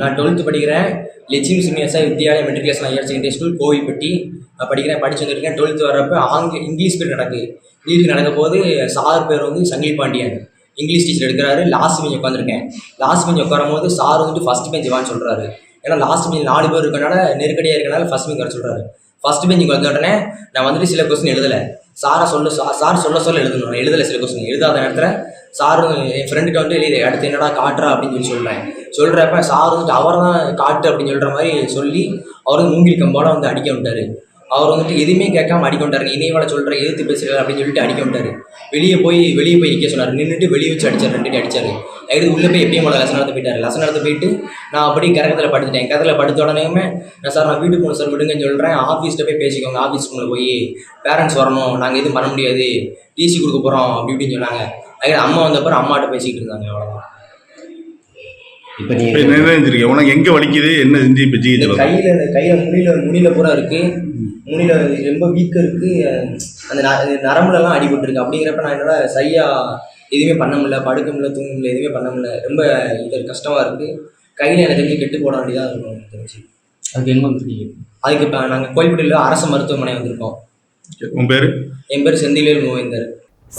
நான் 12th படிக்கிறேன். லட்சுமி சினியர்ஸா Vidyalaya matriculation higher secondary school Kovilpatti படிக்கிறேன். படிச்சு வந்துருக்கேன். 12th வரப்போ இங்கிலீஷ் பீரியட் நடக்குது. இங்கிலீஷ் நடக்கும் போது சார் பேர் வந்து சங்கிலி பாண்டியன், இங்கிலீஷ் டீச்சர் எடுக்கிறாரு. லாஸ்ட் பெஞ்ச் உட்காந்துருக்கேன். லாஸ்ட் பெஞ்ச் உட்காரும் போது சார் வந்துட்டு ஃபஸ்ட் பெஞ்ச் வான்னு சொல்கிறாரு. ஏன்னா லாஸ்ட் பெஞ்ச் 4 பேர் இருக்கனால நெருக்கடியாக இருக்கனால ஃபஸ்ட் பெஞ்ச் வர சொல்கிறாரு. ஃபஸ்ட் பெஞ்சுக்கு வந்த உடனே நான் வந்துட்டு சில கொஸ்டின் எழுதலை. சார் சொல்ல எழுதணும். நான் எழுதலை. சில கொஸ்டின் எழுதாத நேரத்தில் சார் என் ஃப்ரெண்டுகிட்ட வந்து எழுதி அடுத்து என்னடா காட்டுறா அப்படின்னு சொல்கிறப்ப சார் வந்துட்டு அவர் தான் காட்டு அப்படின்னு சொல்கிற மாதிரி சொல்லி அவர் வந்து மூங்கில் கம்போட வந்து அடிக்க விட்டார். அவர் வந்துட்டு எதுவுமே கேட்காம அடிக்க விட்டாருங்க. இணையவாள சொல்கிற எதிர்த்து பேசுகிறார் அப்படின்னு சொல்லிட்டு அடிக்க விட்டார். வெளியே போய் நிற்க சொன்னார். நின்றுட்டு வெளியே வச்சு அடித்தார். 2 அடி அடித்தார். அதுக்கு உள்ளே போய் எப்பயும் லெசன் நடத்த போயிட்டார். லெசன் நடத்த போயிட்டு நான் அப்படி கரகத்தில் படுத்துட்டேன். கரகத்தில் படுத்த உடனேயுமே நான் சார் நான் வீட்டுக்கு போகணும் சார் விடுங்கன்னு சொல்கிறேன். ஆஃபீஸ்கிட்ட போய் பேசிக்கோங்க, ஆஃபீஸ் ரூமில் போய் பேரண்ட்ஸ் வரணும், நாங்கள் எதுவும் பண்ண முடியாது, டிசி கொடுக்க போகிறோம் அப்படி இப்படின்னு சொன்னாங்க. அதுக்கு அம்மா வந்தப்பறம் அம்மாட்ட பேசிக்கிட்டு இருந்தாங்க. அவ்வளோதான். இப்போ நீங்கள் உனக்கு எங்கே வலிக்குது என்ன செஞ்சு இப்போ கையில் முடியல பூரா இருக்குது. முடியல ரொம்ப வீக்கம் இருக்குது. அந்த நரம்புலலாம் அடிபட்டுருக்கு. அப்படிங்கிறப்ப நான் என்னால் சரியாக எதுவுமே பண்ண முடியல, படுக்க முடியல, தூங்க முடியல, எதுவுமே பண்ண முடியல. ரொம்ப இது கஷ்டமாக இருக்குது. கையில் எனக்கு தெரிஞ்சு கெட்டு போட வேண்டியதாக இருக்கும் எனக்கு தெரிஞ்சு. அதுக்கு எங்கே வந்துருக்கீங்க? அதுக்கு இப்போ நாங்கள் கோயில்பட்டியில் அரசு மருத்துவமனை வந்திருக்கோம். உன் பேர்? என் பேர் செந்தில் மூவேந்தர்.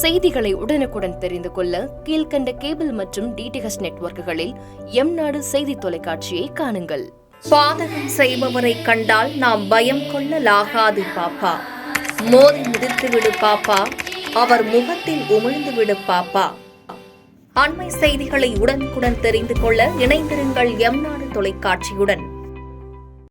செய்திகளை உடனுக்குடன் தெரிந்து கொள்ள கீழ்கண்ட கேபிள் மற்றும் டிடிஹெச் நெட்வொர்க்குகளில் எம்நாடு செய்தி தொலைக்காட்சியை காணுங்கள். பாதகம் செய்பவரை கண்டால் நாம் பயம் கொள்ளலாகாது பாப்பா. மோதி மிதித்து விடு பாப்பா, அவர் முகத்தில் உமிழ்ந்து விடு பாப்பா. அண்மை செய்திகளை உடனுக்குடன் தெரிந்து கொள்ள இணைந்திருங்கள் எம்நாடு தொலைக்காட்சியுடன்.